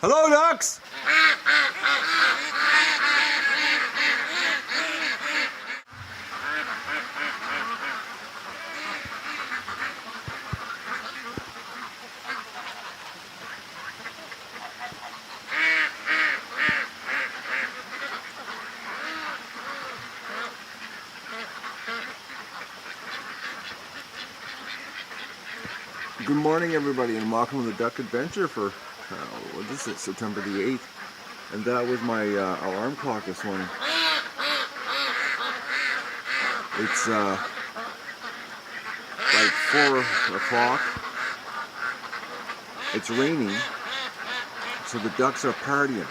Hello, ducks! Good morning, everybody, and welcome to the Duck Adventure for, what is it, September the 8th. And that was my alarm clock this morning. It's like 4 o'clock. It's raining, so the ducks are partying.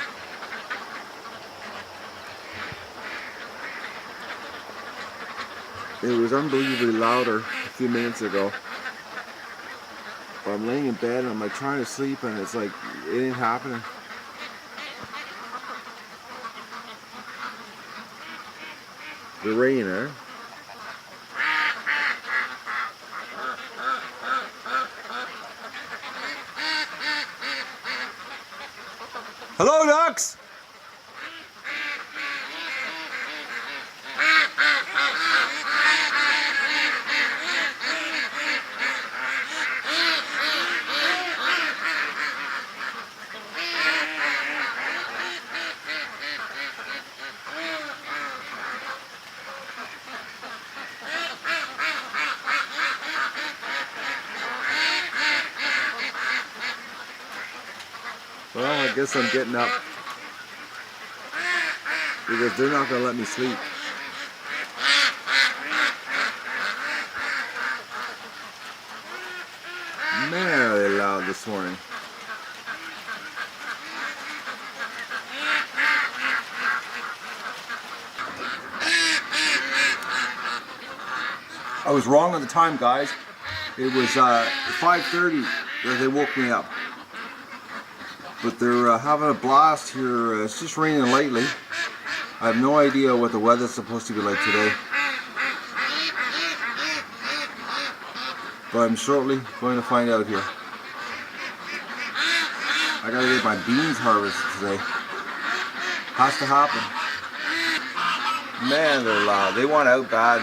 It was unbelievably louder a few minutes ago. But I'm laying in bed and I'm like trying to sleep and it's like, it ain't happening. The rain, eh? Hello, ducks! Well, I guess I'm getting up because they're not going to let me sleep. Man, are they loud this morning. I was wrong on the time, guys. It was 5:30 that they woke me up. But they're having a blast here. It's just raining lightly. I have no idea what the weather's supposed to be like today. But I'm shortly going to find out here. I gotta get my beans harvested today. Has to happen. Man, they're loud. They want out bad.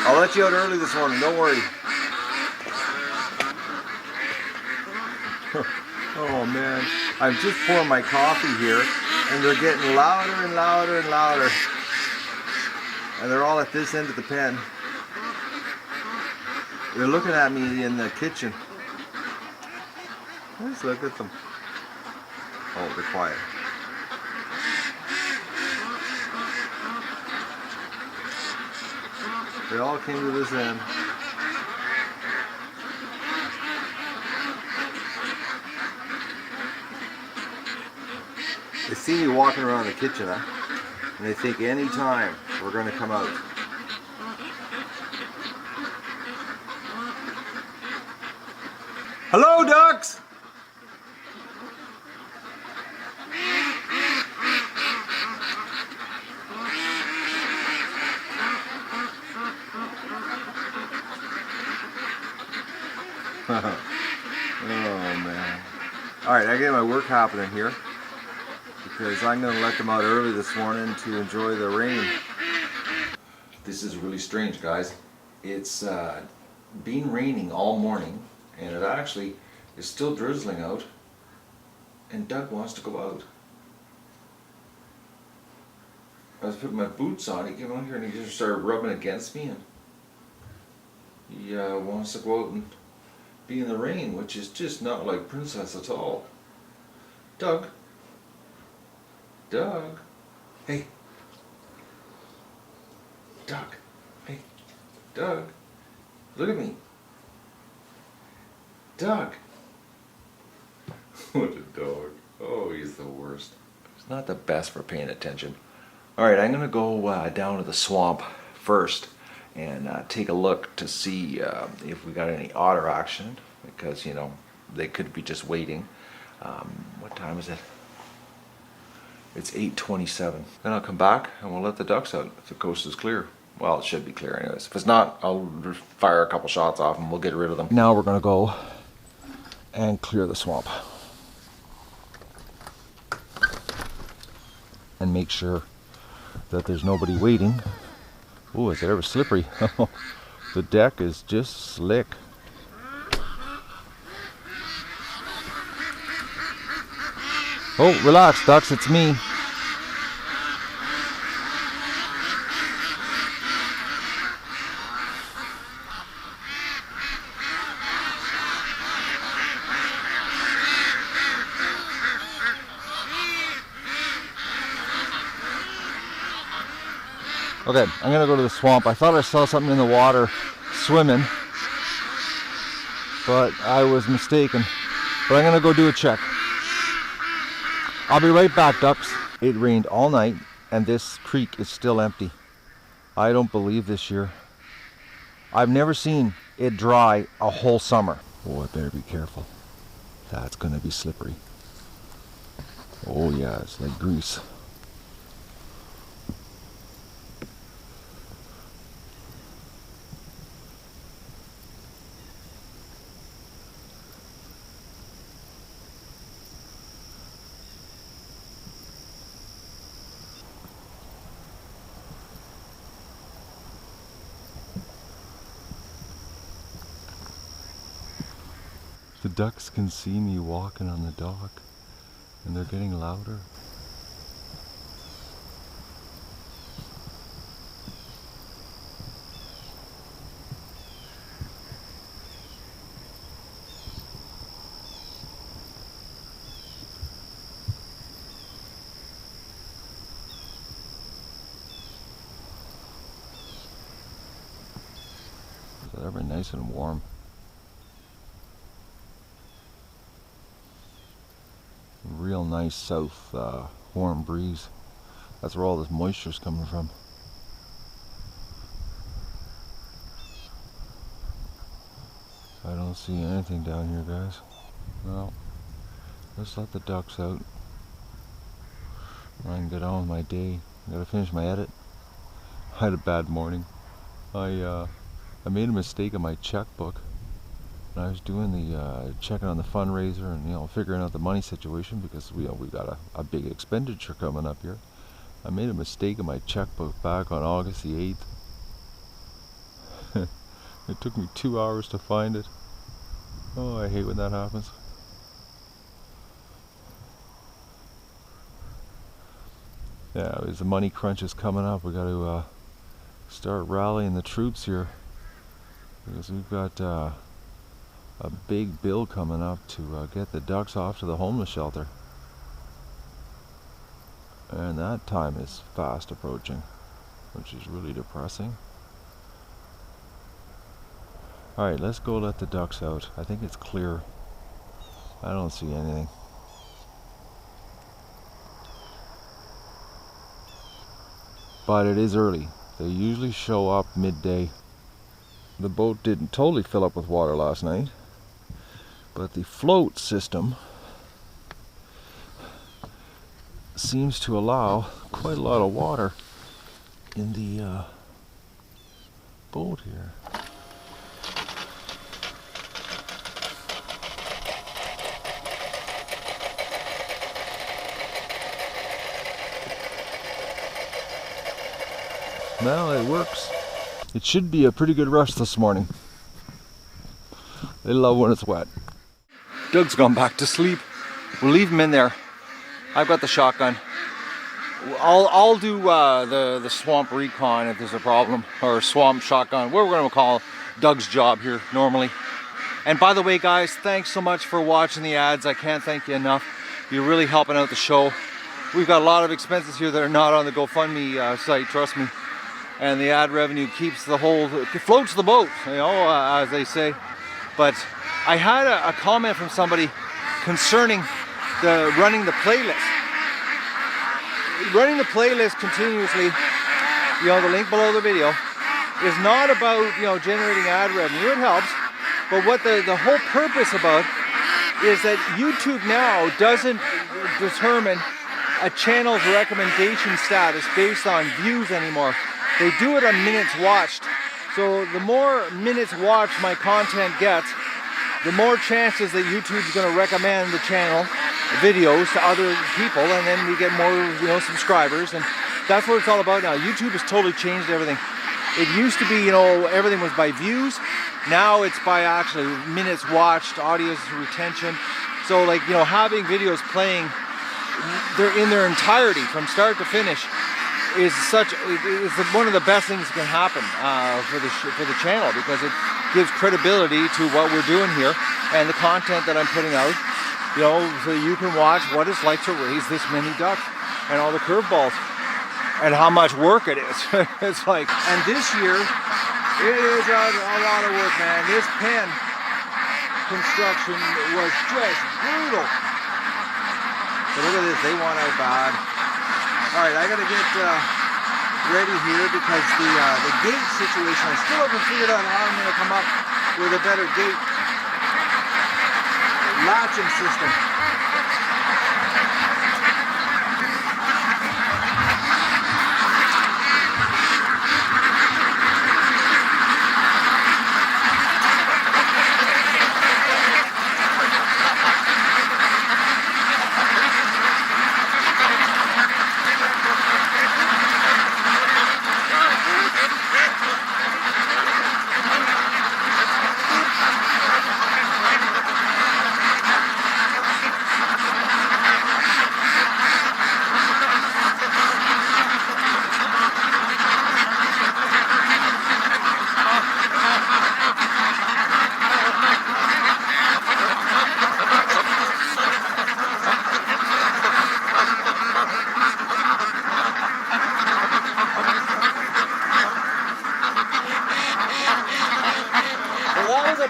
I'll let you out early this morning, don't worry. Oh man, I'm just pouring my coffee here and they're getting louder and louder and louder. And they're all at this end of the pen. They're looking at me in the kitchen. Let's look at them. Oh, they're quiet. They all came to this end. They see me walking around the kitchen, huh? And they think any time we're going to come out. Hello, ducks! Oh man. Alright, I got my work happening here because I'm going to let them out early this morning to enjoy the rain. This is really strange, guys. It's been raining all morning and it actually is still drizzling out and Doug wants to go out. I was putting my boots on, he came out here and he just started rubbing against me and he wants to go out and be in the rain, which is just not like Princess at all. Doug? Doug? Hey. Doug? Hey. Doug? Look at me. Doug? What a dog. Oh, he's the worst. He's not the best for paying attention. Alright, I'm going to go down to the swamp first and take a look to see if we got any otter action, because, you know, they could be just waiting. What time is it? It's 8:27. Then I'll come back and we'll let the ducks out if the coast is clear. Well, it should be clear anyways. If it's not, I'll fire a couple shots off and we'll get rid of them. Now we're going to go and clear the swamp. And make sure that there's nobody waiting. Oh, is it ever slippery? The deck is just slick. Oh, relax, ducks, it's me. Okay, I'm gonna go to the swamp. I thought I saw something in the water swimming, but I was mistaken. But I'm gonna go do a check. I'll be right back, ducks. It rained all night and this creek is still empty. I don't believe this year. I've never seen it dry a whole summer. Oh, I better be careful. That's gonna be slippery. Oh yeah, it's like grease. The ducks can see me walking on the dock, and they're getting louder. So they're very nice and warm. Real nice south warm breeze. That's where all this moisture's coming from. I don't see anything down here, guys. Well, let's let the ducks out. I can get on with my day. I gotta finish my edit. I had a bad morning. I made a mistake in my checkbook. I was doing the checking on the fundraiser and figuring out the money situation because we got a big expenditure coming up here. I made a mistake in my checkbook back on August the 8th. It took me 2 hours to find it. Oh, I hate when that happens. Yeah, as the money crunch is coming up, we got to start rallying the troops here because we've got a big bill coming up to get the ducks off to the homeless shelter, and that time is fast approaching, which is really depressing. Alright, let's go let the ducks out. I think it's clear. I don't see anything. But it is early. They usually show up midday. The boat didn't totally fill up with water last night, but the float system seems to allow quite a lot of water in the boat here. Well, it works. It should be a pretty good rush this morning. They love when it's wet. Doug's gone back to sleep. We'll leave him in there. I've got the shotgun. I'll do the swamp recon if there's a problem, or swamp shotgun, what we're going to call Doug's job here normally. And by the way, guys, thanks so much for watching the ads. I can't thank you enough. You're really helping out the show. We've got a lot of expenses here that are not on the GoFundMe site, trust me. And the ad revenue keeps the whole, floats the boat, as they say. But I had a comment from somebody concerning running the playlist. Running the playlist continuously, the link below the video, is not about, generating ad revenue. It helps. But what the whole purpose about is that YouTube now doesn't determine a channel's recommendation status based on views anymore. They do it on minutes watched. So the more minutes watched my content gets, the more chances that YouTube's going to recommend the channel videos to other people, and then we get more, you know, subscribers. And that's what it's all about now. YouTube has totally changed everything. It used to be, you know, everything was by views. Now it's by actually minutes watched, audience retention. So like, you know, having videos playing in their entirety from start to finish is one of the best things that can happen for the channel, because it gives credibility to what we're doing here and the content that I'm putting out. You know, so you can watch what it's like to raise this many ducks and all the curveballs and how much work it is. It's like, and this year it is a lot of work, man. This pen construction was just brutal. But look at this, they want out bad. All right, I gotta get ready here because the gate situation, I still haven't figured out how I'm gonna come up with a better gate latching system.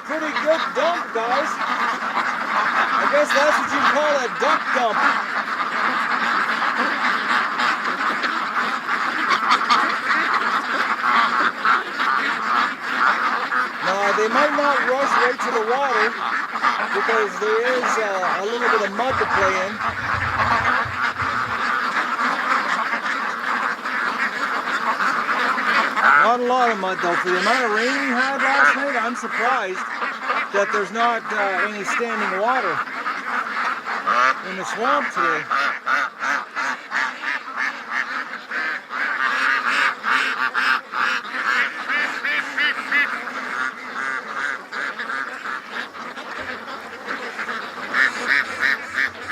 Pretty good dump, guys. I guess that's what you call a duck dump. Now, they might not rush right to the water because there is a little bit of mud to play in. Not a lot of mud though. For the amount of rain we had last night, I'm surprised that there's not any standing water in the swamp today.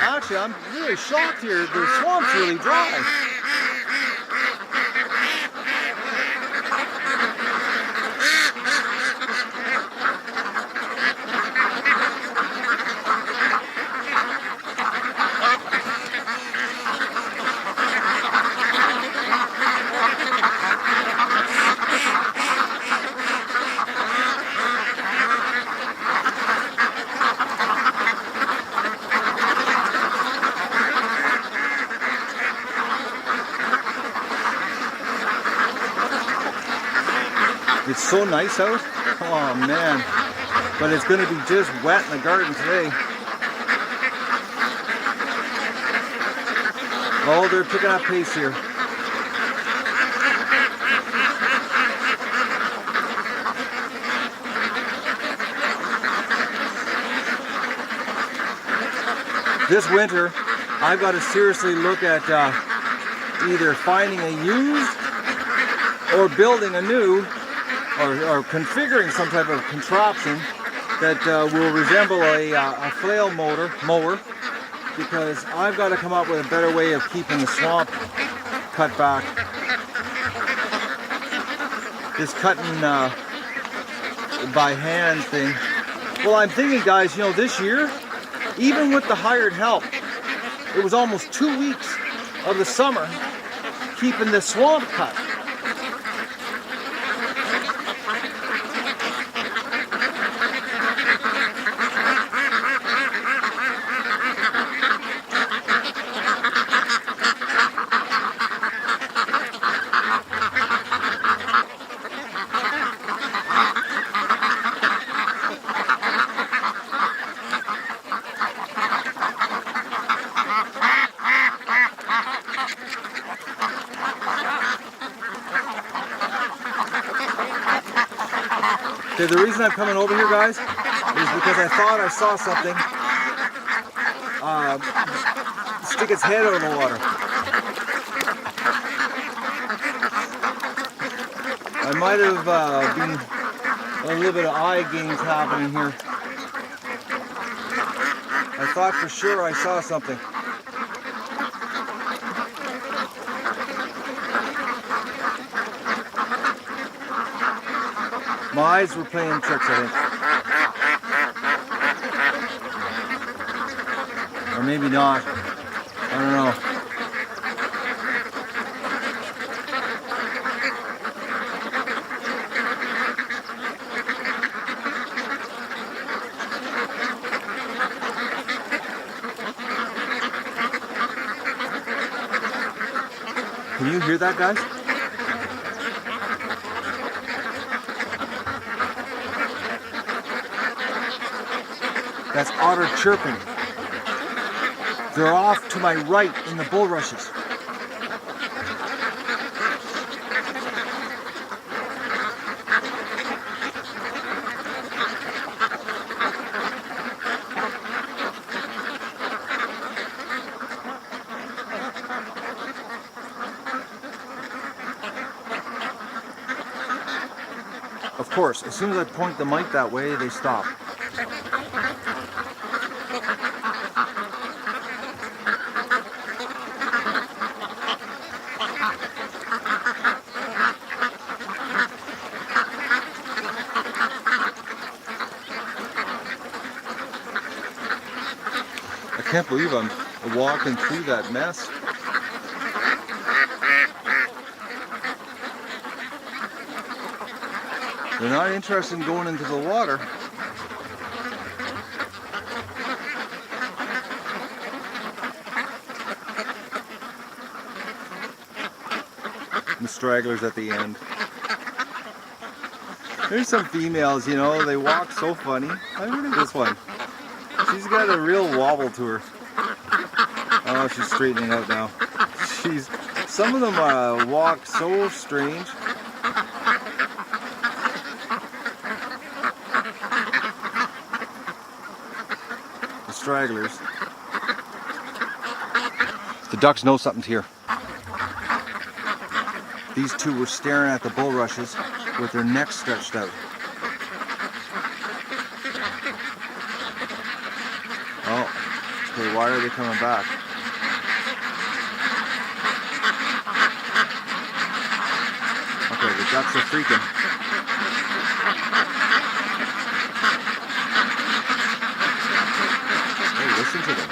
Actually, I'm really shocked here. The swamp's really dry. It's so nice out. Oh man. But it's going to be just wet in the garden today. Oh, they're picking up pace here. This winter, I've got to seriously look at either finding a used or building a new, or configuring some type of contraption that will resemble a flail mower, because I've got to come up with a better way of keeping the swamp cut back. This cutting by hand thing. Well, I'm thinking, guys, you know, this year, even with the hired help, it was almost 2 weeks of the summer keeping the swamp cut. Okay, the reason I'm coming over here, guys, is because I thought I saw something stick its head out of the water. I might have been a little bit of eye games happening here. I thought for sure I saw something. My eyes were playing tricks, I think. Or maybe not. I don't know. Can you hear that, guys? That's otter chirping. They're off to my right in the bulrushes. Of course, as soon as I point the mic that way, they stop. I can't believe I'm walking through that mess. They're not interested in going into the water. The stragglers at the end. There's some females, you know, they walk so funny. Look at this one. She's got a real wobble to her. Oh, she's straightening out now. Some of them walk so strange. The stragglers. The ducks know something's here. These two were staring at the bulrushes with their necks stretched out. Oh, okay, why are they coming back? Okay, the ducks are freaking. Hey, listen to them.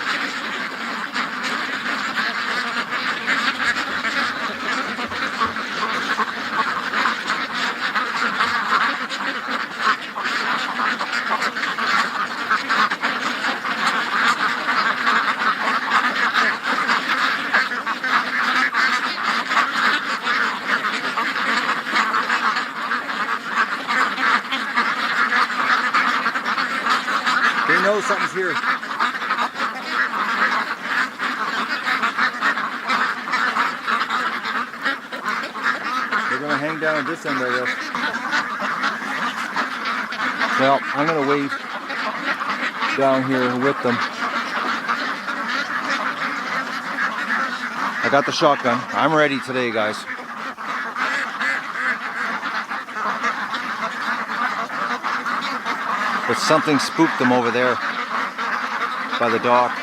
They know something's here. They're gonna hang down at this end, I guess. Well, I'm gonna wait down here with them. I got the shotgun. I'm ready today, guys. But something spooked them over there by the dock.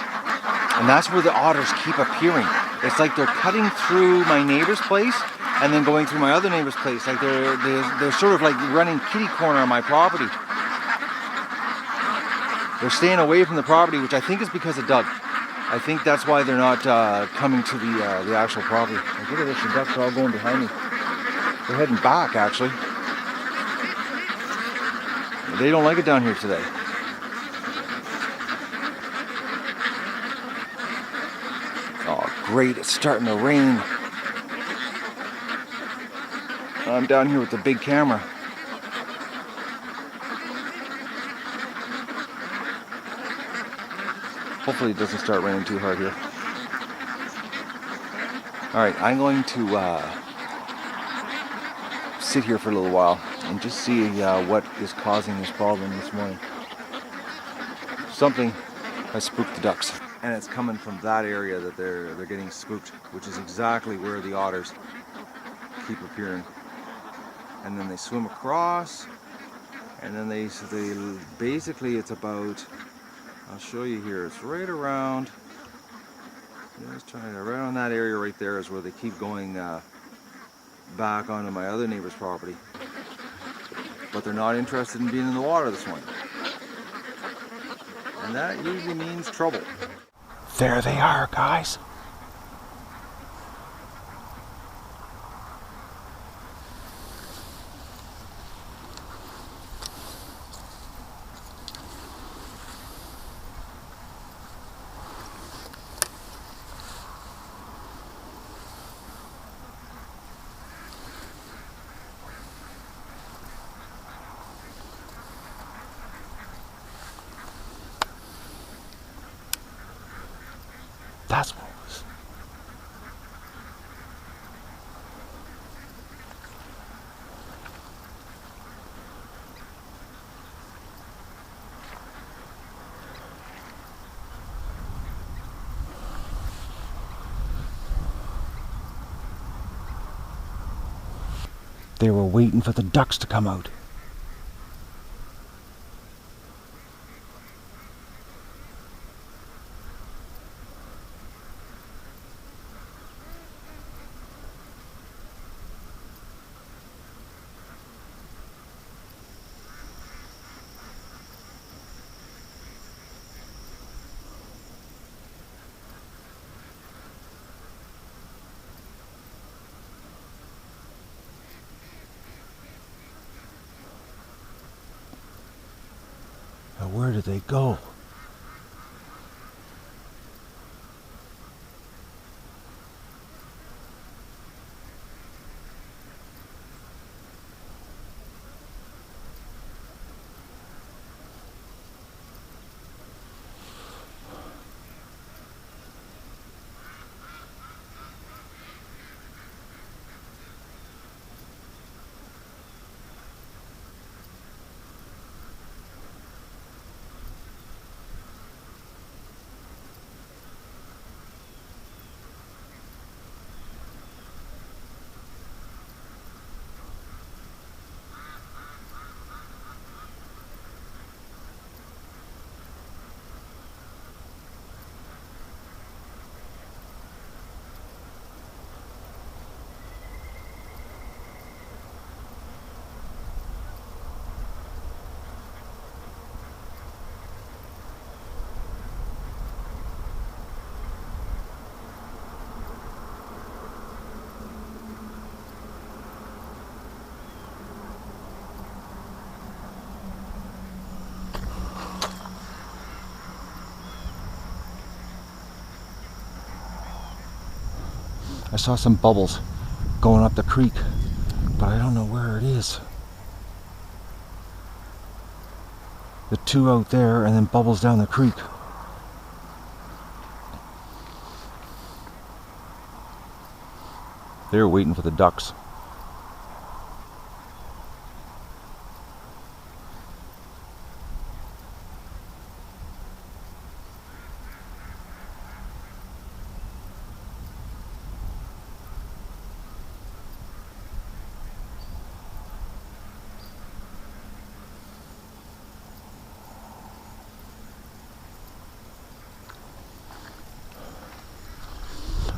And that's where the otters keep appearing. It's like they're cutting through my neighbor's place and then going through my other neighbor's place. Like they're sort of like running kitty corner on my property. They're staying away from the property, which I think is because of Doug. I think that's why they're not coming to the actual property. Like, look at this, the ducks are all going behind me. They're heading back, actually. They don't like it down here today. Oh, great, it's starting to rain. I'm down here with the big camera. Hopefully it doesn't start raining too hard here. Alright, I'm going to sit here for a little while and just see what is causing this problem this morning. something has spooked the ducks. And it's coming from that area that they're getting spooked, which is exactly where the otters keep appearing. And then they swim across, and then they basically, it's about, I'll show you here, it's right around, right on that area right there is where they keep going back onto my other neighbor's property. But they're not interested in being in the water this morning. And that usually means trouble. There they are, guys. That's what it was. They were waiting for the ducks to come out. Now, where did they go? I saw some bubbles going up the creek, but I don't know where it is. The two out there and then bubbles down the creek. They're waiting for the ducks.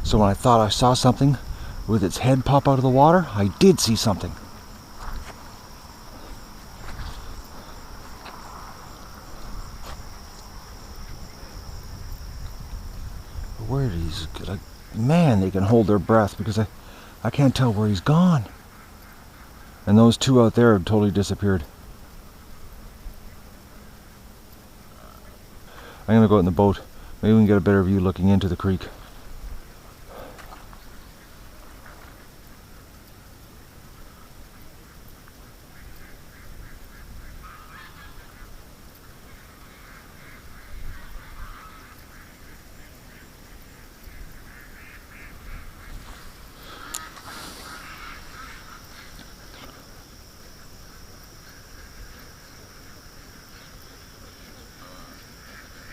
So when I thought I saw something with its head pop out of the water, I did see something. Where did he's like, man, they can hold their breath because I can't tell where he's gone. And those two out there have totally disappeared. I'm gonna go out in the boat. Maybe we can get a better view looking into the creek.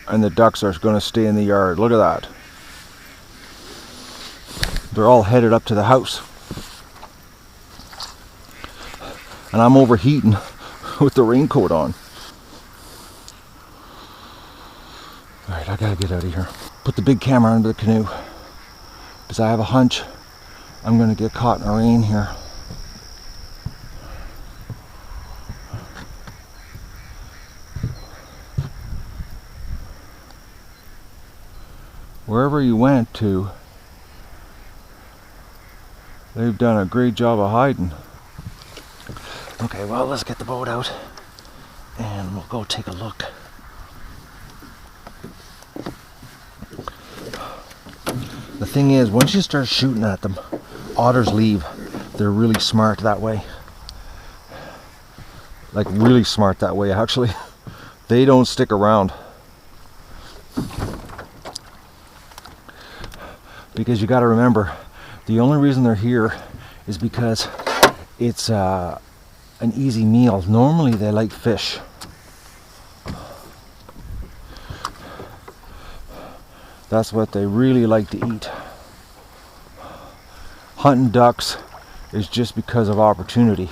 and the ducks are going to stay in the yard. Look at that. They're all headed up to the house. And I'm overheating with the raincoat on. Alright, I gotta get out of here. Put the big camera under the canoe, because I have a hunch I'm gonna get caught in the rain here. Wherever you went to, they've done a great job of hiding. Okay, well, let's get the boat out and we'll go take a look. The thing is, once you start shooting at them, otters leave. They're really smart that way. Like really smart that way, actually. They don't stick around. Because you got to remember, the only reason they're here is because it's an easy meal. Normally they like fish. That's what they really like to eat. Hunting ducks is just because of opportunity.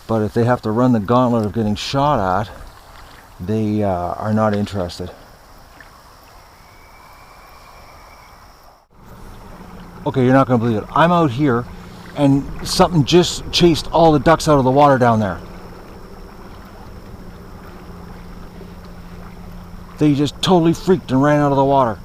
But if they have to run the gauntlet of getting shot at, they are not interested. Okay, you're not going to believe it. I'm out here and something just chased all the ducks out of the water down there. They just totally freaked and ran out of the water.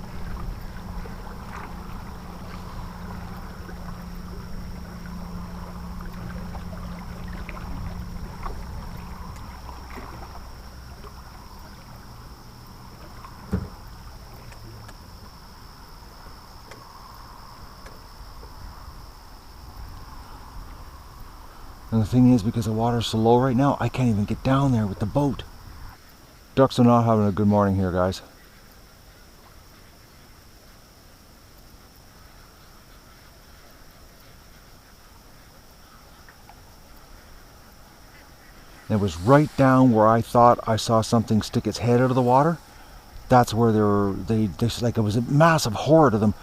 And the thing is, because the water's so low right now, I can't even get down there with the boat. Ducks are not having a good morning here, guys. It was right down where I thought I saw something stick its head out of the water. That's where they like, it was a massive horde of them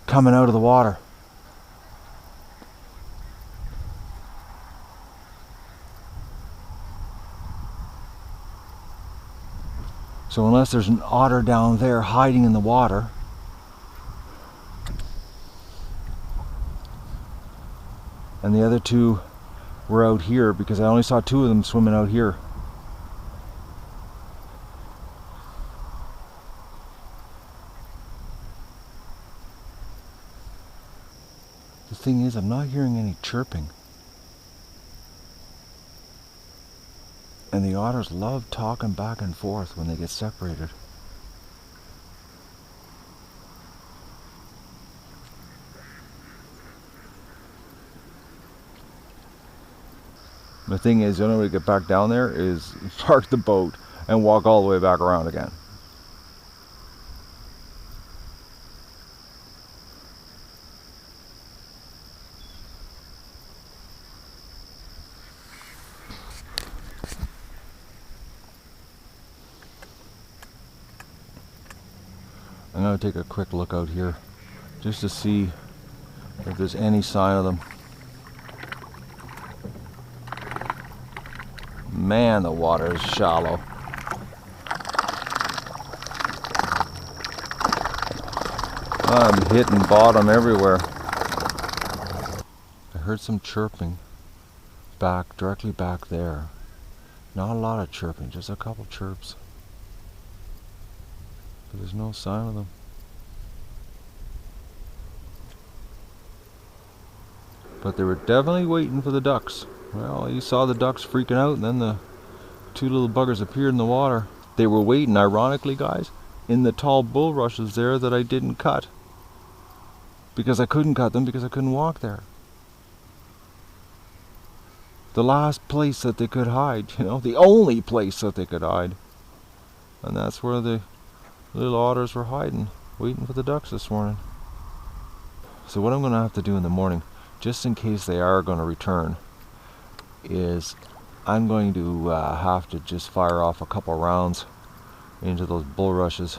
coming out of the water. So unless there's an otter down there hiding in the water, and the other two were out here, because I only saw two of them swimming out here. The thing is, I'm not hearing any chirping. And the otters love talking back and forth when they get separated. The thing is, the only way to get back down there is park the boat and walk all the way back around again. I'm going to take a quick look out here just to see if there's any sign of them. Man, the water is shallow. I'm hitting bottom everywhere. I heard some chirping directly back there. Not a lot of chirping, just a couple chirps. But there's no sign of them. But they were definitely waiting for the ducks. Well, you saw the ducks freaking out, and then the two little buggers appeared in the water. They were waiting, ironically, guys, in the tall bulrushes there that I didn't cut. Because I couldn't cut them, because I couldn't walk there. The last place that they could hide, you know, the only place that they could hide. And that's where the little otters were hiding, waiting for the ducks this morning. So what I'm going to have to do in the morning, just in case they are going to return, is I'm going to have to just fire off a couple rounds into those bulrushes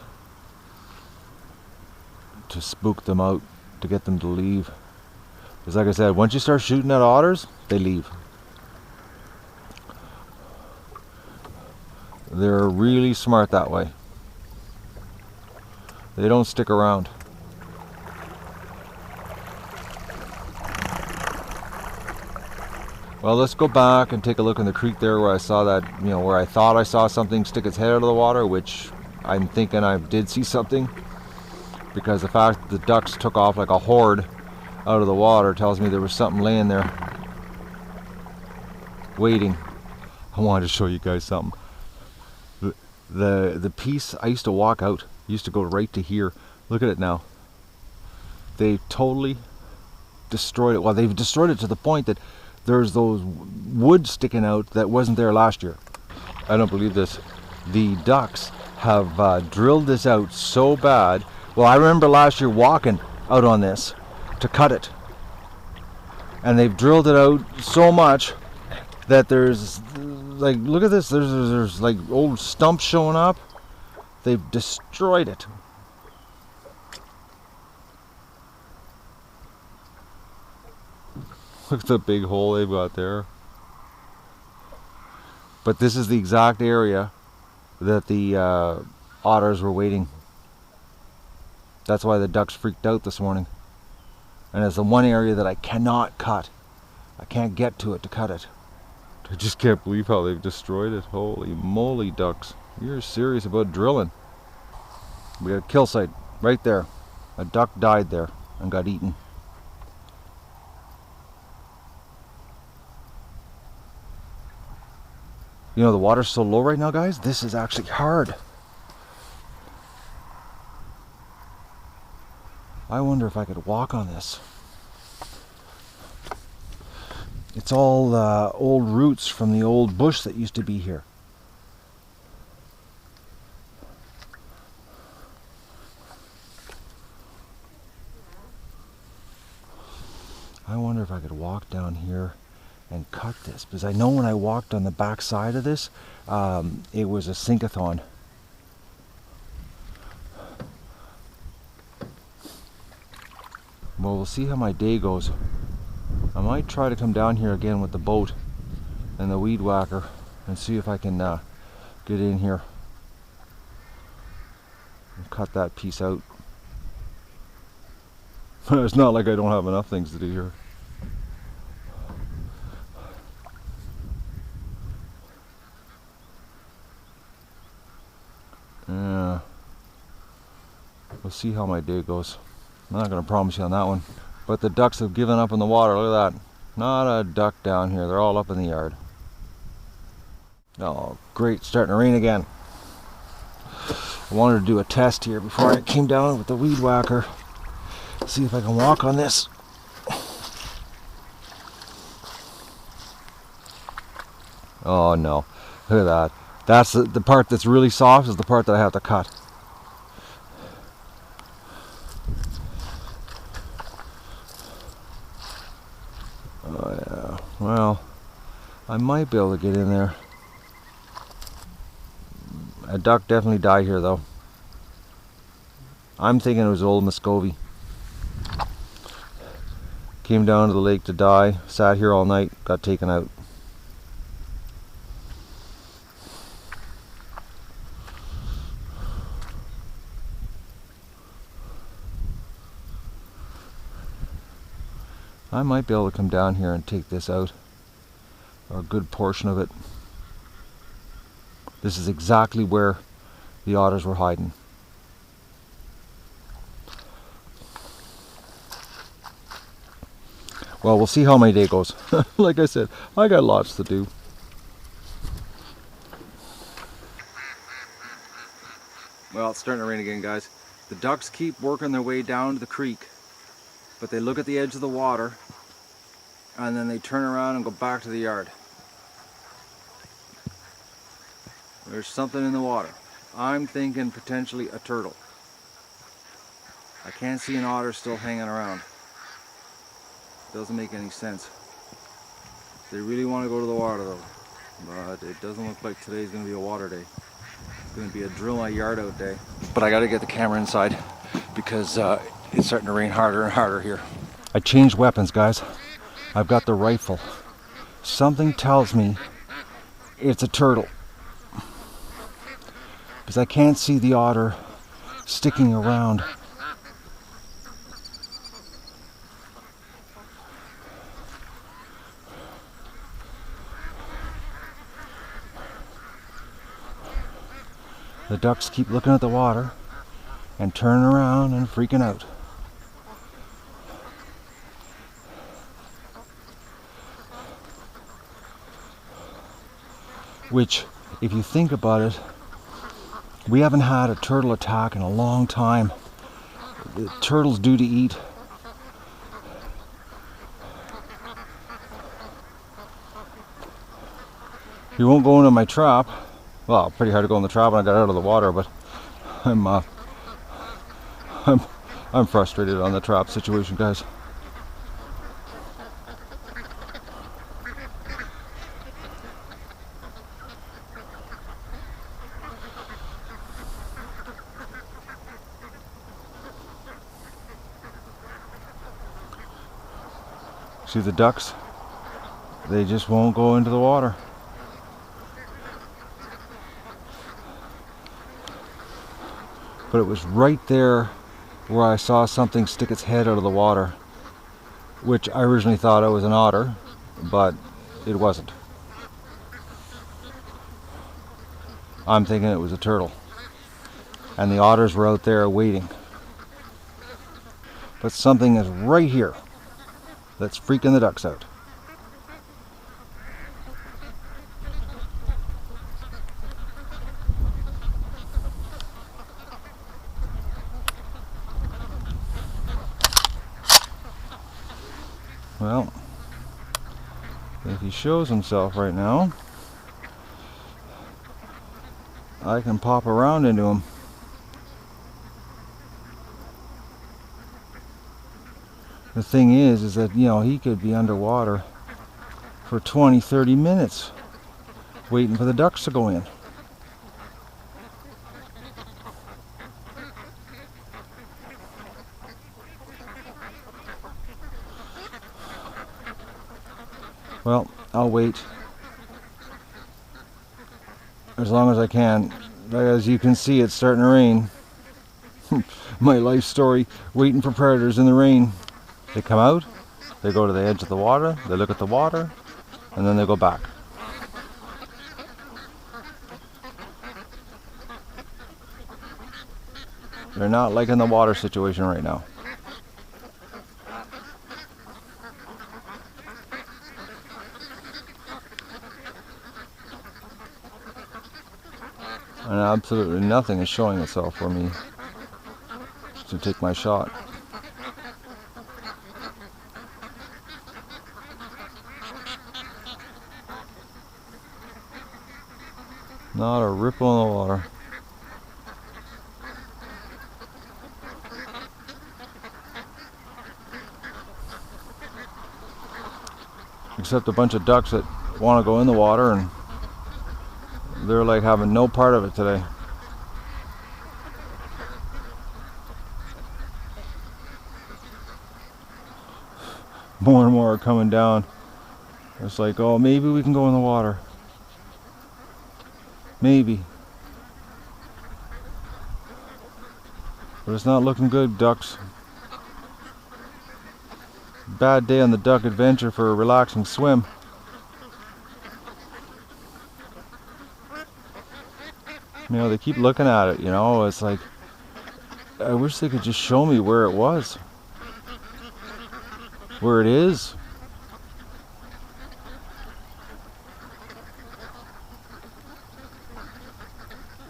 to spook them out, to get them to leave. Because like I said, once you start shooting at otters, they leave. They're really smart that way. They don't stick around. Well, let's go back and take a look in the creek there where I saw that, where I thought I saw something stick its head out of the water, which I'm thinking I did see something, because the fact that the ducks took off like a horde out of the water tells me there was something laying there waiting. I wanted to show you guys something. The piece I used to walk out used to go right to here. Look at it now. They totally destroyed it. Well, they've destroyed it to the point that there's those wood sticking out that wasn't there last year. I don't believe this. The ducks have drilled this out so bad. Well, I remember last year walking out on this to cut it, and they've drilled it out so much that there's, like, look at this, there's like old stumps showing up. They've destroyed it. Look at the big hole they've got there. But this is the exact area that the otters were waiting. That's why the ducks freaked out this morning. And it's the one area that I cannot cut. I can't get to it to cut it. I just can't believe how they've destroyed it. Holy moly, ducks. You're serious about drilling. We got a kill site right there. A duck died there and got eaten. The water's so low right now, guys. This is actually hard. I wonder if I could walk on this. It's all old roots from the old bush that used to be here. I wonder if I could walk down here and cut this, because I know when I walked on the back side of this, it was a sinkathon. Well, we'll see how my day goes. I might try to come down here again with the boat and the weed whacker and see if I can get in here and cut that piece out. It's not like I don't have enough things to do here. Yeah. We'll see how my day goes. I'm not going to promise you on that one. But the ducks have given up in the water. Look at that. Not a duck down here. They're all up in the yard. Oh, great. Starting to rain again. I wanted to do a test here before I came down with the weed whacker. See if I can walk on this. Oh no. Look at that. That's the part that's really soft is the part that I have to cut. Oh yeah. Well, I might be able to get in there. A duck definitely died here though. I'm thinking it was old Muscovy. Came down to the lake to die, sat here all night, got taken out. I might be able to come down here and take this out, or a good portion of it. This is exactly where the otters were hiding. Well, we'll see how my day goes. Like I said, I got lots to do. Well, it's starting to rain again, guys. The ducks keep working their way down to the creek, but they look at the edge of the water and then they turn around and go back to the yard. There's something in the water. I'm thinking potentially a turtle. I can't see an otter still hanging around. Doesn't make any sense. They really want to go to the water though, but it doesn't look like today's going to be a water day. It's gonna be a drill my yard out day. But I gotta get the camera inside because it's starting to rain harder and harder here. I changed weapons, guys. I've got the rifle. Something tells me it's a turtle, because I can't see the otter sticking around. The ducks keep looking at the water and turning around and freaking out. Which, if you think about it, we haven't had a turtle attack in a long time. The turtles due to eat. He won't go into my trap. Well, pretty hard to go in the trap when I got out of the water, but I'm frustrated on the trap situation, guys. See the ducks? They just won't go into the water. But it was right there where I saw something stick its head out of the water, which I originally thought it was an otter, but it wasn't. I'm thinking it was a turtle. And the otters were out there waiting. But something is right here that's freaking the ducks out. Well, if he shows himself right now, I can pop around into him. The thing is that, you know, he could be underwater for 20-30 minutes waiting for the ducks to go in. Well, I'll wait as long as I can. As you can see, it's starting to rain. My life story, waiting for predators in the rain. They come out, they go to the edge of the water, they look at the water, and then they go back. They're not liking the water situation right now. And absolutely nothing is showing itself for me to take my shot. Not a ripple in the water. Except a bunch of ducks that want to go in the water, and they're like having no part of it today. More and more are coming down. It's like, oh, maybe we can go in the water. Maybe. But it's not looking good, ducks. Bad day on the duck adventure for a relaxing swim. You know, they keep looking at it, you know, it's like, I wish they could just show me where it was. Where it is.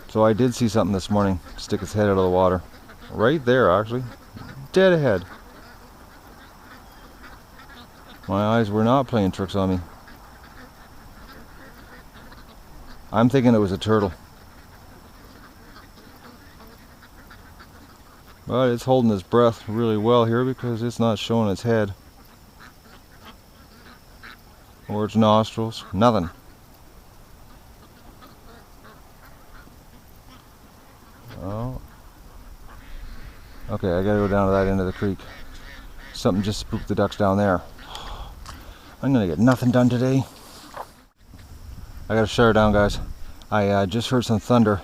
So I did see something this morning stick its head out of the water. Right there, actually. Dead ahead. My eyes were not playing tricks on me. I'm thinking it was a turtle. But it's holding its breath really well here because it's not showing its head. Or its nostrils. Nothing. Okay, I gotta go down to that end of the creek. Something just spooked the ducks down there. I'm gonna get nothing done today. I gotta shut her down, guys. I just heard some thunder,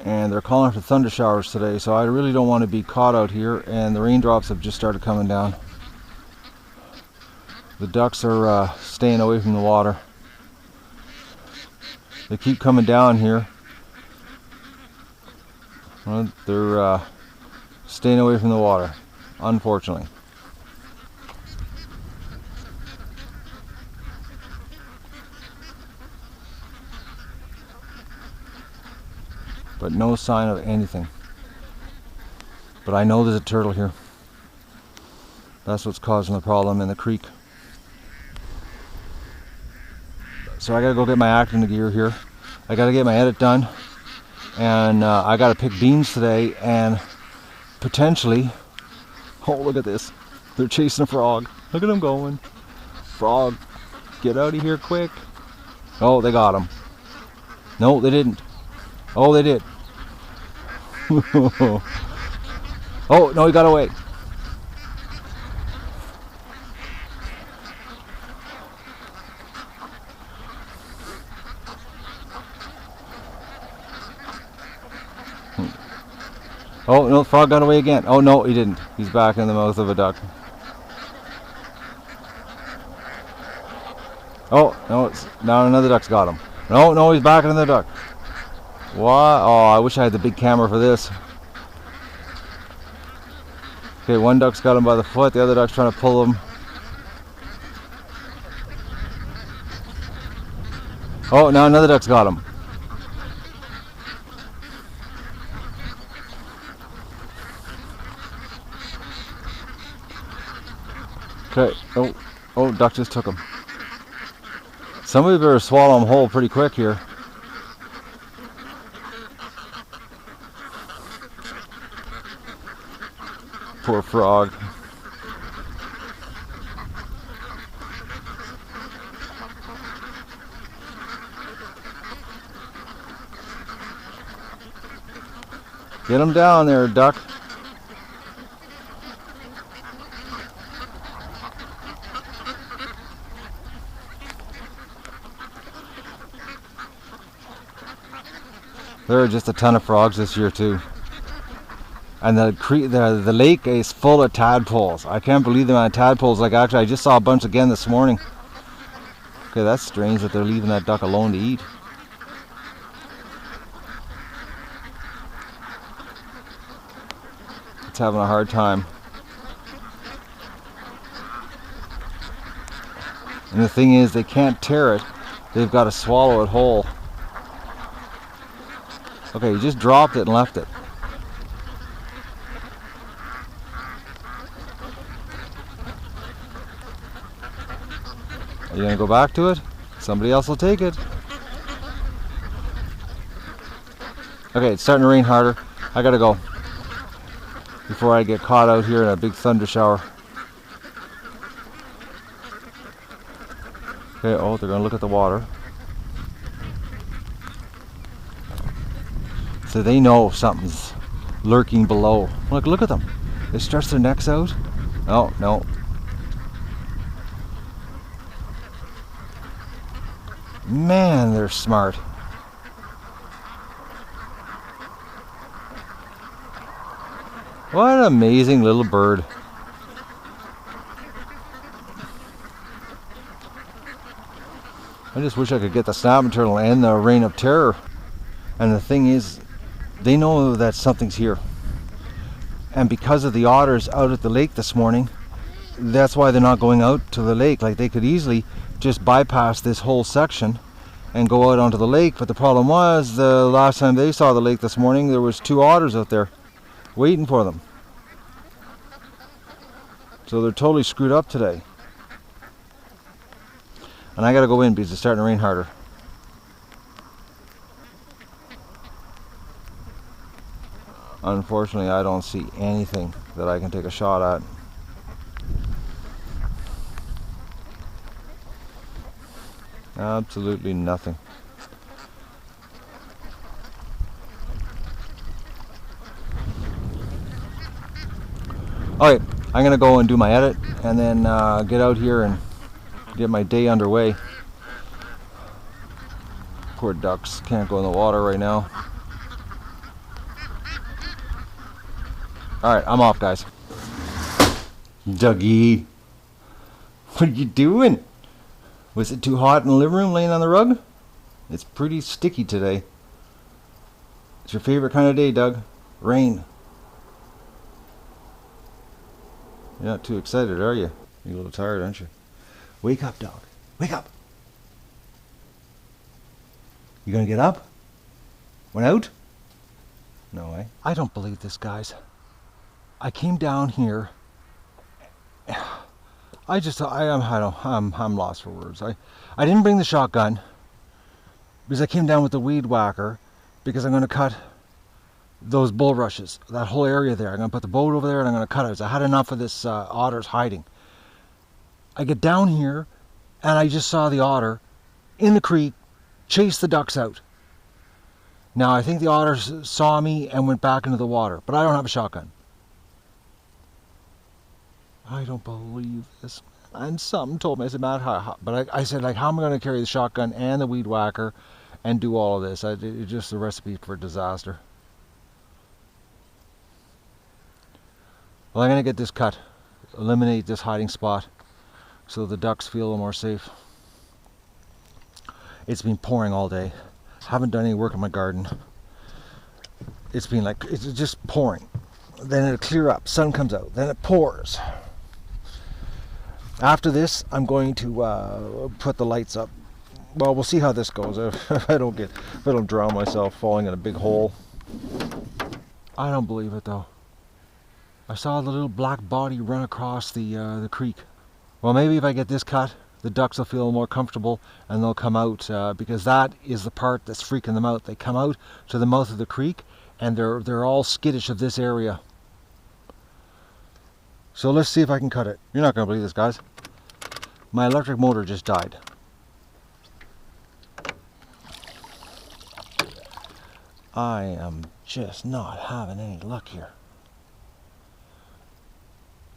and they're calling for thunder showers today, so I really don't want to be caught out here, and the raindrops have just started coming down. The ducks are staying away from the water. They keep coming down here. Well, they're staying away from the water, unfortunately. But no sign of anything. But I know there's a turtle here. That's what's causing the problem in the creek. So I gotta go get my acting gear here. I gotta get my edit done. And I gotta pick beans today, and potentially, oh, look at this. They're chasing a frog. Look at them going. Frog, get out of here quick. Oh, they got him. No, they didn't. Oh, they did. Oh, no, he got away. Oh, no, the frog got away again. Oh, no, he didn't. He's back in the mouth of a duck. Oh, no, now another duck's got him. No, no, he's back in the duck. What? Oh, I wish I had the big camera for this. Okay, one duck's got him by the foot, the other duck's trying to pull him. Oh, now another duck's got him. Okay, oh, duck just took him. Somebody better swallow him whole pretty quick here. Poor frog. Get him down there, duck. There are just a ton of frogs this year too. And the lake is full of tadpoles. I can't believe the amount of tadpoles. Like, actually, I just saw a bunch again this morning. Okay, that's strange that they're leaving that duck alone to eat. It's having a hard time. And the thing is, they can't tear it. They've got to swallow it whole. Okay, he just dropped it and left it. Are you gonna go back to it? Somebody else will take it. Okay, it's starting to rain harder. I gotta go before I get caught out here in a big thunder shower. Okay, oh, they're gonna look at the water. So they know something's lurking below. Look at them. They stretch their necks out. Oh, no. Man, they're smart. What an amazing little bird. I just wish I could get the snapping turtle and the reign of terror. And the thing is, they know that something's here. And because of the otters out at the lake this morning, that's why they're not going out to the lake. Like, they could easily just bypass this whole section and go out onto the lake. But the problem was, the last time they saw the lake this morning, there was 2 otters out there waiting for them. So they're totally screwed up today. And I gotta go in because it's starting to rain harder. Unfortunately, I don't see anything that I can take a shot at. Absolutely nothing. Alright, I'm gonna go and do my edit and then get out here and get my day underway. Poor ducks, can't go in the water right now. Alright, I'm off, guys. Dougie, what are you doing? Was it too hot in the living room laying on the rug? It's pretty sticky today. It's your favorite kind of day, Doug. Rain. You're not too excited, are you? You're a little tired, aren't you? Wake up, dog. Wake up. You gonna get up? Went out? No way. I don't believe this, guys. I came down here. I'm lost for words. I didn't bring the shotgun because I came down with the weed whacker because I'm gonna cut those bulrushes, that whole area there. I'm gonna put the boat over there and I'm gonna cut it. I had enough of this otter's hiding. I get down here and I just saw the otter in the creek chase the ducks out. Now I think the otter saw me and went back into the water, but I don't have a shotgun. I don't believe this. And something told me, I said, Matt, but I said, like, how am I going to carry the shotgun and the weed whacker and do all of this? It's just a recipe for disaster. Well, I'm going to get this cut, eliminate this hiding spot so the ducks feel a little more safe. It's been pouring all day. Haven't done any work in my garden. It's been like, it's just pouring. Then it'll clear up, sun comes out, then it pours. After this, I'm going to put the lights up. Well, we'll see how this goes. If I don't drown myself falling in a big hole. I don't believe it though. I saw the little black body run across the creek. Well, maybe if I get this cut, the ducks will feel more comfortable and they'll come out because that is the part that's freaking them out. They come out to the mouth of the creek and they're all skittish of this area. So let's see if I can cut it. You're not going to believe this, guys. My electric motor just died. I am just not having any luck here.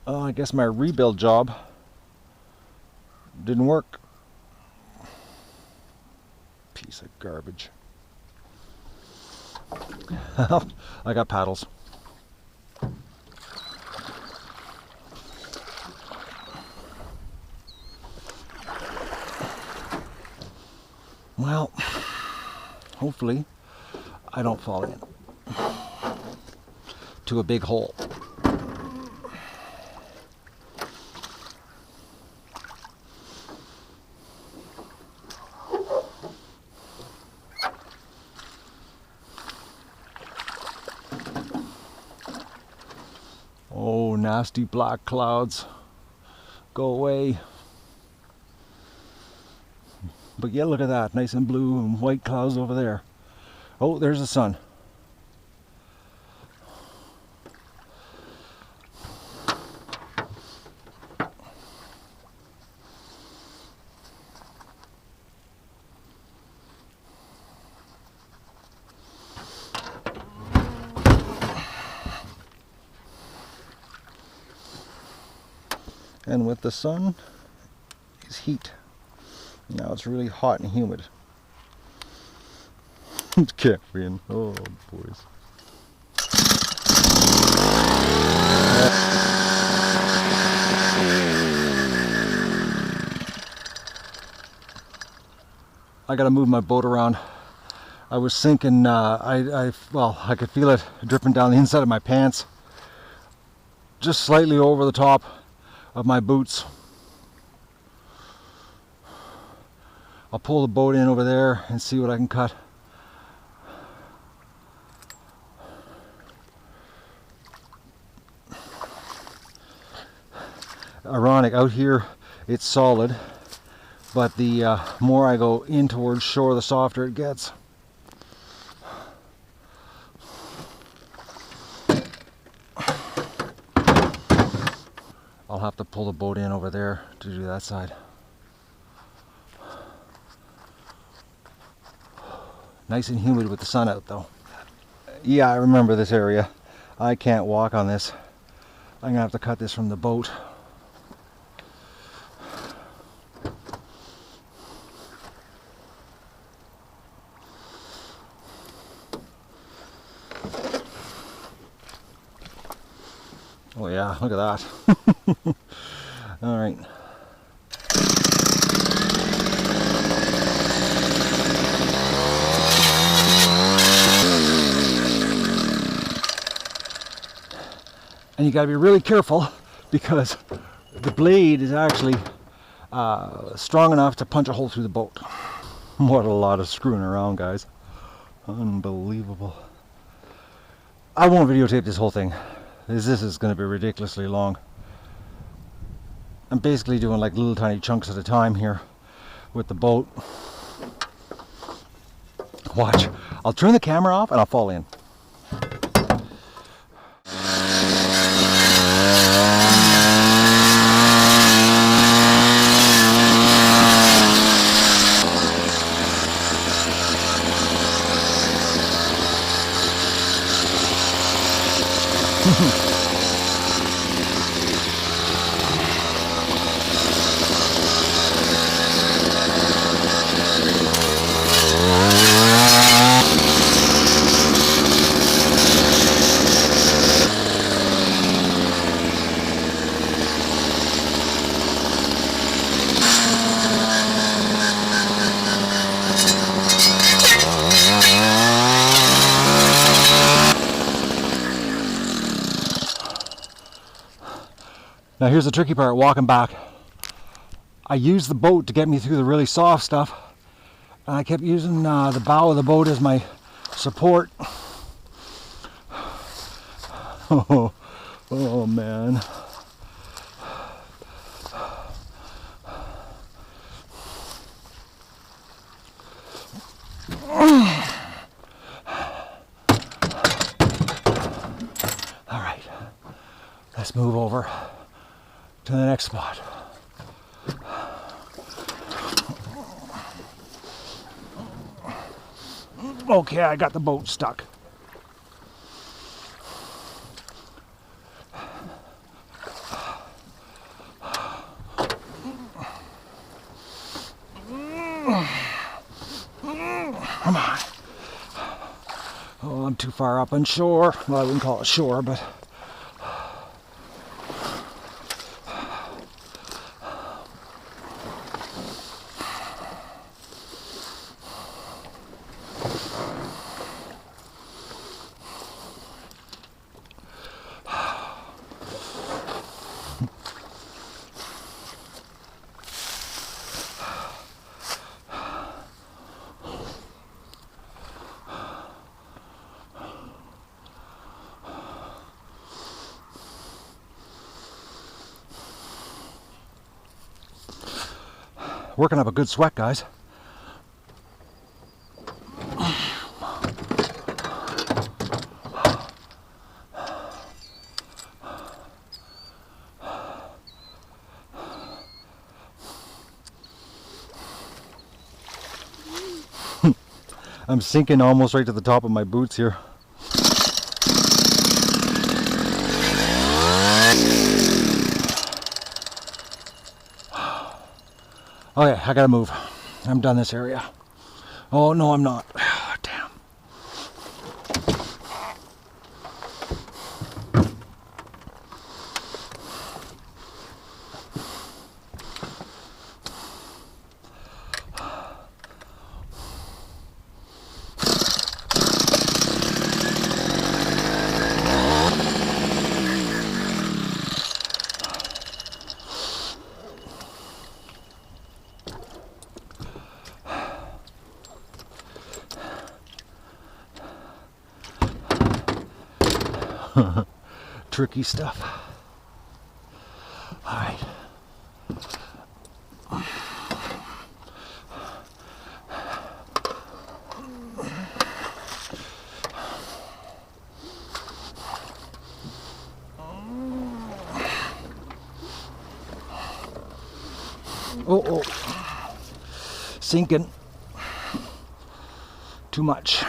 Oh, I guess my rebuild job didn't work. Piece of garbage. I got paddles. Well, hopefully I don't fall in to a big hole. Oh, nasty black clouds. Go away. But yeah, look at that. Nice and blue and white clouds over there. Oh, there's the sun. And with the sun is heat. Now it's really hot and humid. Can't win. Oh, boys. I gotta move my boat around. I was sinking, I could feel it dripping down the inside of my pants. Just slightly over the top of my boots. I'll pull the boat in over there and see what I can cut. Ironic, out here it's solid, but the more I go in towards shore, the softer it gets. I'll have to pull the boat in over there to do that side. Nice and humid with the sun out though. Yeah, I remember this area. I can't walk on this. I'm gonna have to cut this from the boat. Oh yeah, look at that. All right. And you got to be really careful because the blade is actually strong enough to punch a hole through the boat. What a lot of screwing around, guys. Unbelievable. I won't videotape this whole thing. This is going to be ridiculously long. I'm basically doing like little tiny chunks at a time here with the boat. Watch. I'll turn the camera off and I'll fall in. Now here's the tricky part, walking back. I used the boat to get me through the really soft stuff, and I kept using the bow of the boat as my support. Oh man. All right, let's move over to the next spot. Okay, I got the boat stuck. Come on. Oh, I'm too far up on shore. Well, I wouldn't call it shore, but working up a good sweat, guys. I'm sinking almost right to the top of my boots here. Okay, I gotta move. I'm done this area. Oh, no, I'm not. Damn. Tricky stuff. All right. Oh, sinking. Too much.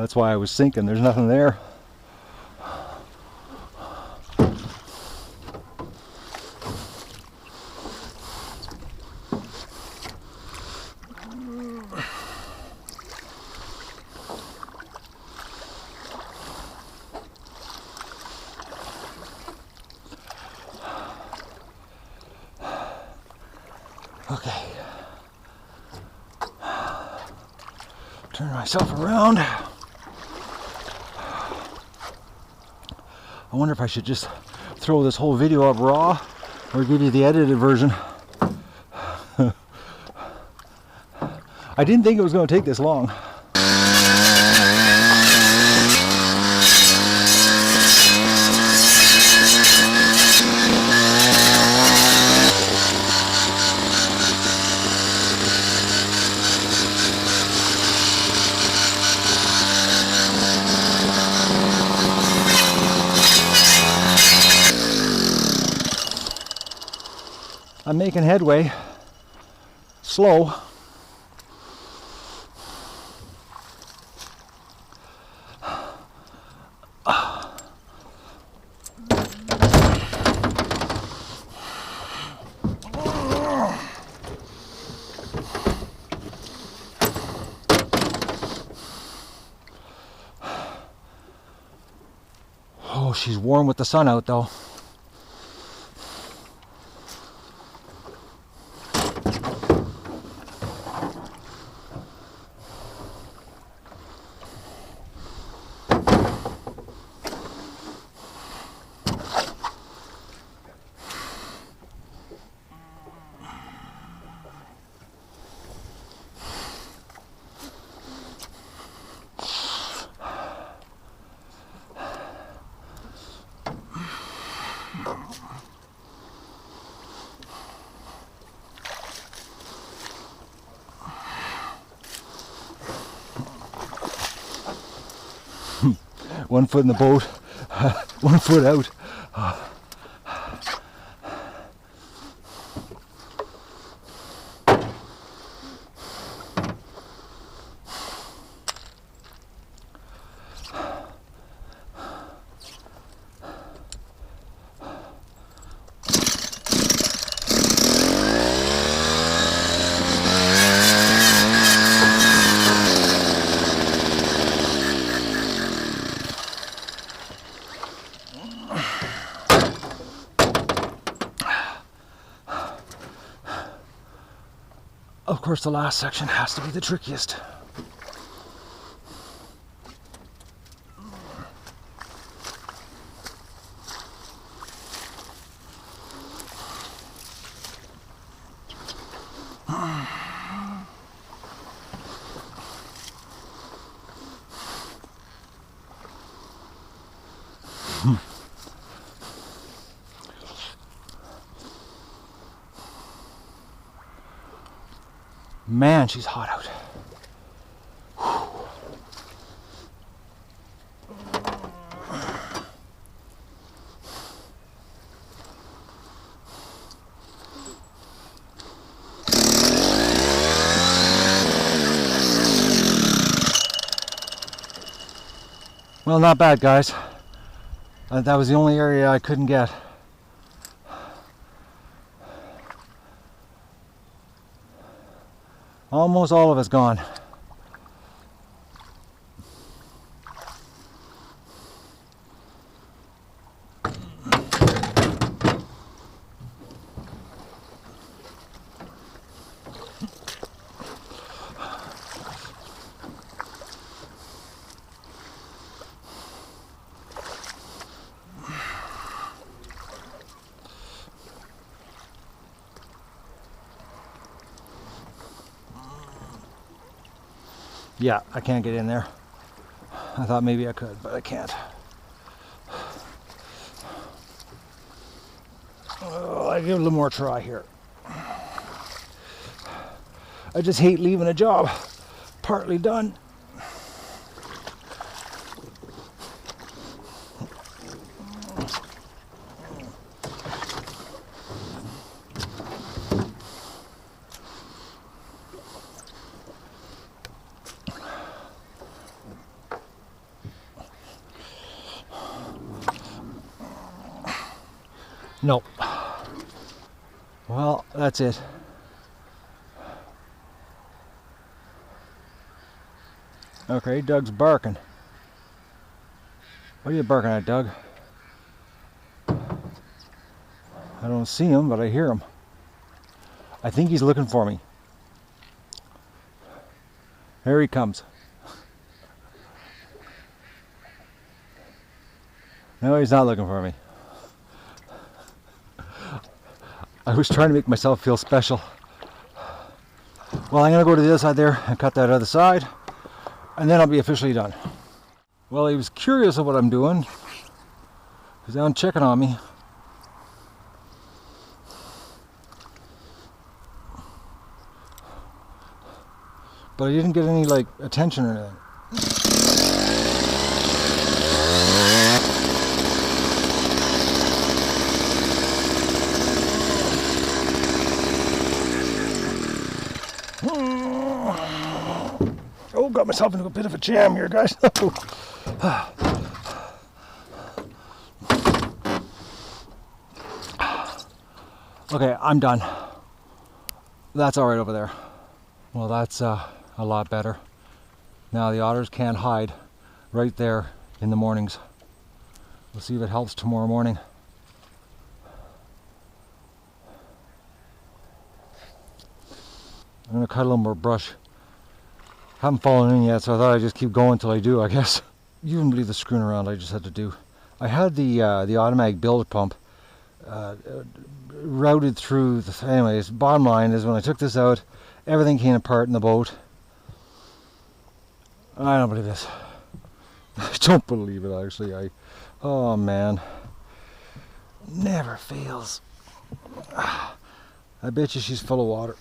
That's why I was thinking there's nothing there. Okay. Turn myself around. I wonder if I should just throw this whole video up raw or give you the edited version. I didn't think it was going to take this long. I'm making headway, slow. Oh, she's warm with the sun out though. One foot in the boat, 1 foot out. Of course, the last section has to be the trickiest. Man, she's hot out. Well, not bad, guys. That was the only area I couldn't get. Almost all of it's gone. Yeah, I can't get in there. I thought maybe I could, but I can't. Oh, I give it a little more try here. I just hate leaving a job partly done. Nope. Well, that's it. Okay, Doug's barking. What are you barking at, Doug? I don't see him, but I hear him. I think he's looking for me. Here he comes. No, he's not looking for me. I was trying to make myself feel special. Well, I'm gonna go to the other side there and cut that other side, and then I'll be officially done. Well, he was curious of what I'm doing. He's down checking on me. But I didn't get any like attention or anything. Oh, got myself into a bit of a jam here, guys. Okay, I'm done. That's all right over there. Well, that's a lot better. Now the otters can't hide right there in the mornings. We'll see if it helps tomorrow morning. I'm gonna cut a little more brush. Haven't fallen in yet, so I thought I'd just keep going until I do, I guess. You wouldn't believe the screwing around I just had to do. I had the automatic bilge pump routed through the, anyways, bottom line is when I took this out, everything came apart in the boat. I don't believe this. I don't believe it, actually. Oh man, never fails. I bet you she's full of water.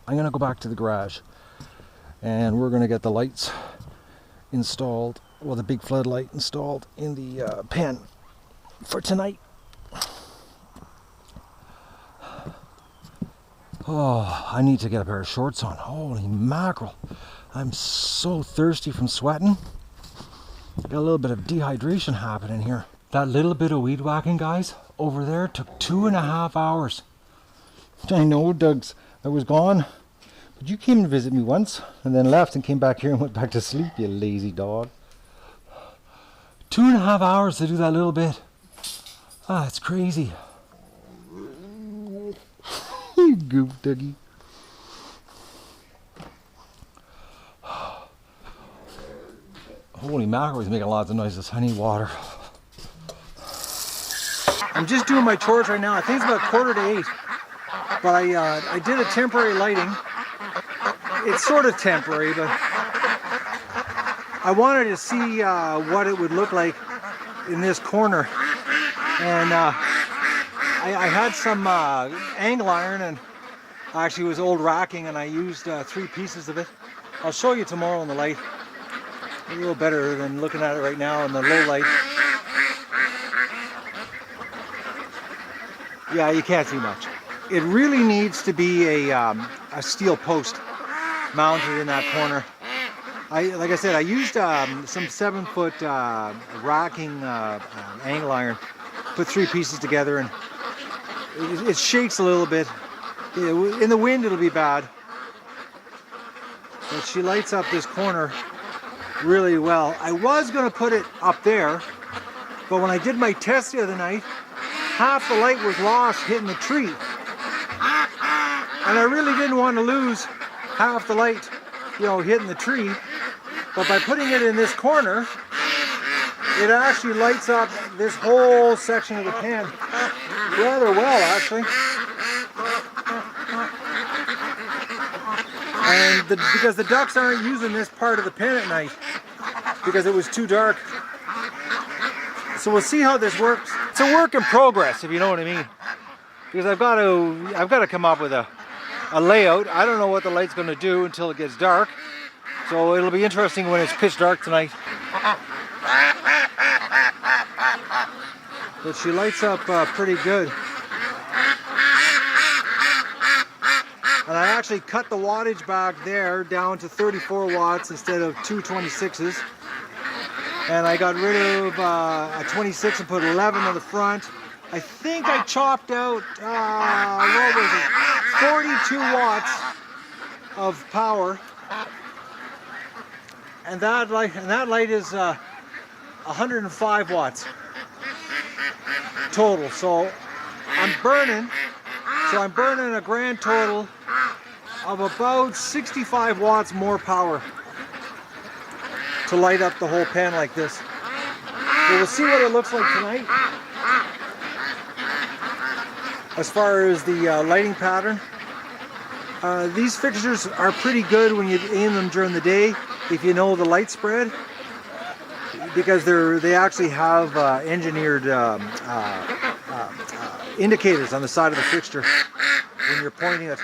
I'm gonna go back to the garage and we're gonna get the lights installed, well, the big floodlight installed in the pen for tonight. Oh, I need to get a pair of shorts on. Holy mackerel. I'm so thirsty from sweating. Got a little bit of dehydration happening here. That little bit of weed whacking, guys, over there took 2.5 hours. I know, Doug's, I was gone. But you came and visited me once and then left and came back here and went back to sleep, you lazy dog. 2.5 hours to do that little bit. Ah, it's crazy. You goof, Dougie. Holy mackerel, he's making lots of noises. I need water. I'm just doing my chores right now. I think it's about 7:45. But I did a temporary lighting. It's sort of temporary, but I wanted to see what it would look like in this corner. And I had some angle iron, and actually it was old racking, and I used 3 pieces of it. I'll show you tomorrow in the light. A little better than looking at it right now in the low light. Yeah, you can't see much. It really needs to be a steel post mounted in that corner. Like I said, I used some 7-foot racking angle iron. Put 3 pieces together, and it shakes a little bit. In the wind, it'll be bad. But she lights up this corner really well. I was going to put it up there, but when I did my test the other night, half the light was lost hitting the tree. And I really didn't want to lose half the light, hitting the tree. But by putting it in this corner, it actually lights up this whole section of the pen rather well, actually. And because the ducks aren't using this part of the pen at night because it was too dark. So we'll see how this works. It's a work in progress, if you know what I mean. Because I've got to come up with a layout. I don't know what the light's going to do until it gets dark. So it'll be interesting when it's pitch dark tonight. But she lights up pretty good. And I actually cut the wattage back there down to 34 watts instead of 226s. and I got rid of a 26 and put 11 on the front. I think I chopped out, what was it, 42 watts of power, and that light is 105 watts total. So I'm burning a grand total of about 65 watts more power to light up the whole pen like this. So we'll see what it looks like tonight as far as the lighting pattern. These fixtures are pretty good when you aim them during the day if you know the light spread, because they actually have engineered indicators on the side of the fixture when you're pointing it.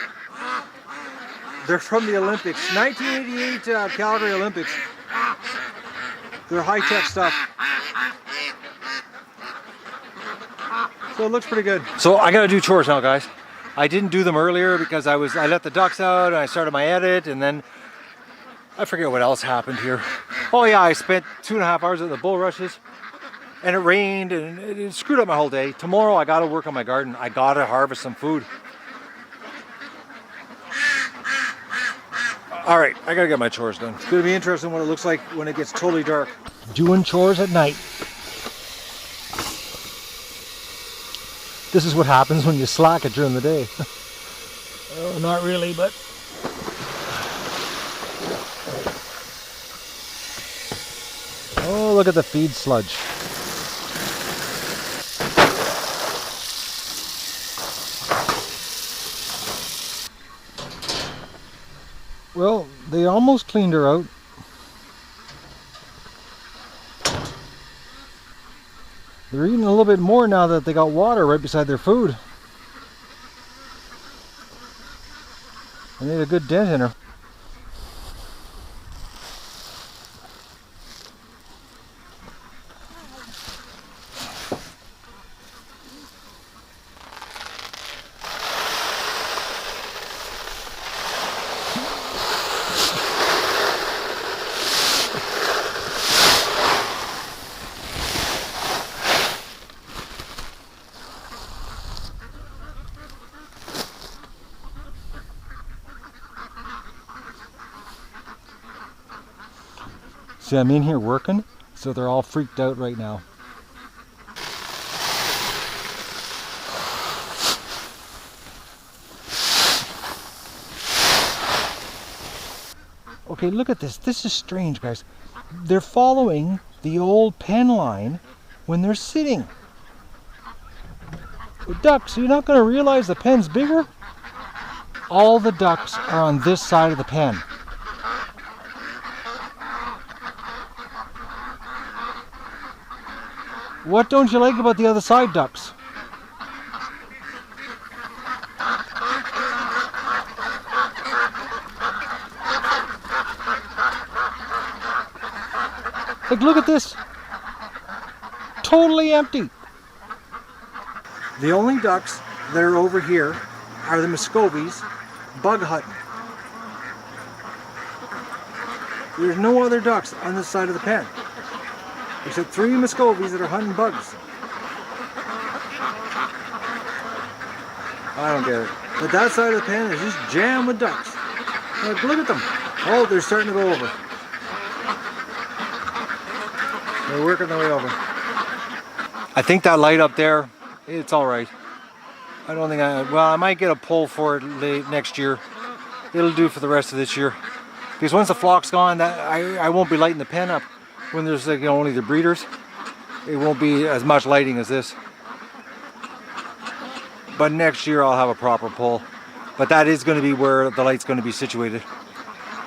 They're from the Olympics, 1988 Calgary Olympics. They're high-tech stuff. So it looks pretty good. So I gotta do chores now, guys. I didn't do them earlier because I let the ducks out and I started my edit, and then I forget what else happened here. Oh yeah, I spent 2.5 hours at the bulrushes, and it rained and it screwed up my whole day. Tomorrow I gotta work on my garden. I gotta harvest some food. All right, I gotta get my chores done. It's gonna be interesting what it looks like when it gets totally dark. Doing chores at night. This is what happens when you slack it during the day. Oh, not really, but... Oh, look at the feed sludge. Well, they almost cleaned her out. They're eating a little bit more now that they got water right beside their food. I made a good dent in her. See, I'm in here working, so they're all freaked out right now. Okay, look at this. This is strange, guys. They're following the old pen line when they're sitting. The ducks, you're not going to realize the pen's bigger? All the ducks are on this side of the pen. What don't you like about the other side ducks? Like, look at this. Totally empty. The only ducks that are over here are the Muscovies bug hunting. There's no other ducks on this side of the pen, except 3 Muscovies that are hunting bugs. I don't get it. But that side of the pen is just jammed with ducks. Like, look at them. Oh, they're starting to go over. They're working their way over. I think that light up there, it's all right. I don't think I might get a pole for it late next year. It'll do for the rest of this year. Because once the flock's gone, I won't be lighting the pen up. When there's only the breeders, it won't be as much lighting as this. But next year I'll have a proper pole. But that is going to be where the light's going to be situated.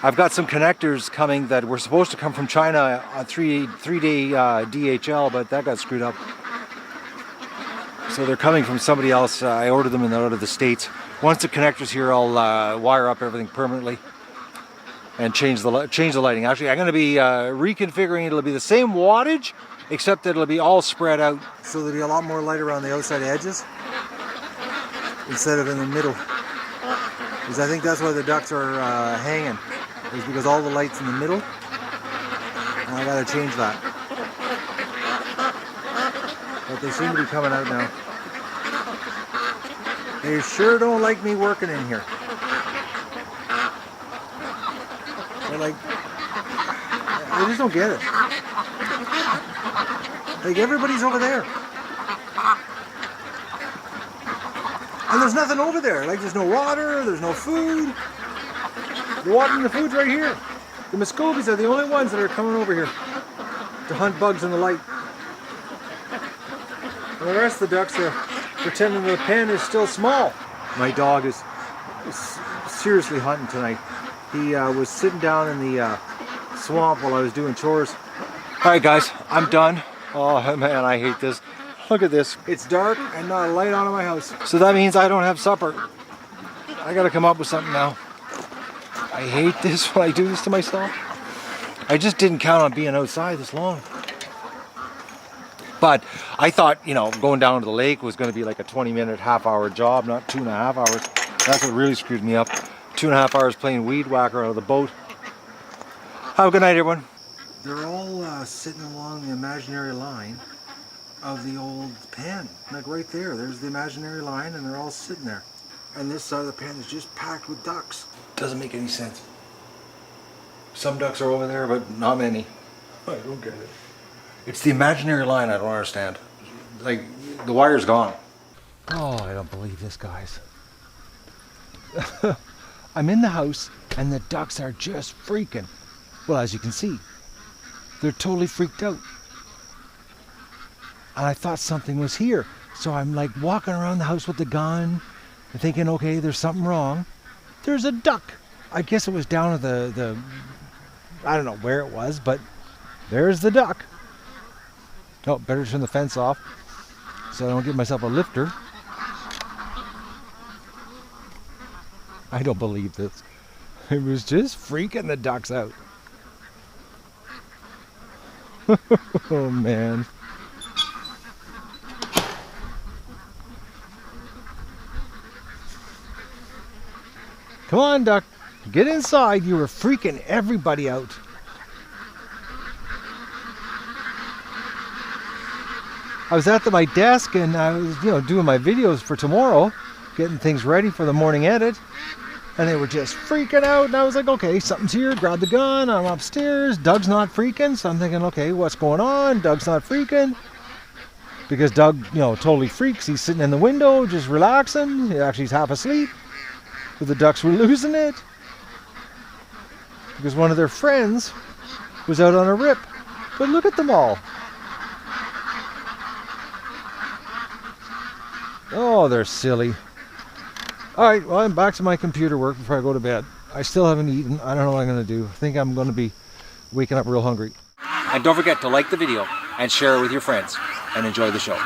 I've got some connectors coming that were supposed to come from China on 3-day DHL, but that got screwed up. So they're coming from somebody else. I ordered them out of the States. Once the connector's here, I'll wire up everything permanently and change the lighting. Actually, I'm going to be reconfiguring it. It'll be the same wattage, except that it'll be all spread out. So there'll be a lot more light around the outside edges instead of in the middle. Because I think that's why the ducks are hanging. Is because all the light's in the middle. And I got to change that. but they seem to be coming out now. They sure don't like me working in here. They're like, I just don't get it. Like, everybody's over there. And there's nothing over there. Like, there's no water, there's no food. The water and the food's right here. The Muscovies are the only ones that are coming over here to hunt bugs in the light. And the rest of the ducks are pretending the pen is still small. My dog is seriously hunting tonight. He was sitting down in the swamp while I was doing chores. Alright guys, I'm done. Oh man, I hate this. Look at this. It's dark and not a light on in my house. So that means I don't have supper. I gotta come up with something now. I hate this when I do this to myself. I just didn't count on being outside this long. But I thought, you know, going down to the lake was going to be like a 20-minute, half-hour job, not 2.5 hours. That's what really screwed me up. 2.5 hours playing weed whacker out of the boat. Have a good night, everyone. They're all sitting along the imaginary line of the old pen. Like right there, there's the imaginary line and they're all sitting there. And this side of the pen is just packed with ducks. Doesn't make any sense. Some ducks are over there, but not many. I don't get it. It's the imaginary line I don't understand. Like, the wire's gone. Oh, I don't believe this, guys. I'm in the house and the ducks are just freaking. Well, as you can see, they're totally freaked out. And I thought something was here. So I'm like walking around the house with the gun and thinking, okay, there's something wrong. There's a duck. I guess it was down at the I don't know where it was, but there's the duck. Oh, better turn the fence off so I don't give myself a lifter. I don't believe this. It was just freaking the ducks out. Oh man. Come on, duck. Get inside. You were freaking everybody out. I was at my desk and I was, doing my videos for tomorrow, getting things ready for the morning edit. And they were just freaking out. And I was like, okay, something's here. Grab the gun. I'm upstairs. Doug's not freaking. So I'm thinking, okay, what's going on? Doug's not freaking. Because Doug, totally freaks. He's sitting in the window, just relaxing. Actually, he's half asleep. But the ducks were losing it. Because one of their friends was out on a rip. But look at them all. Oh, they're silly. Alright, well, I'm back to my computer work before I go to bed. I still haven't eaten. I don't know what I'm going to do. I think I'm going to be waking up real hungry. And don't forget to like the video and share it with your friends. And enjoy the show.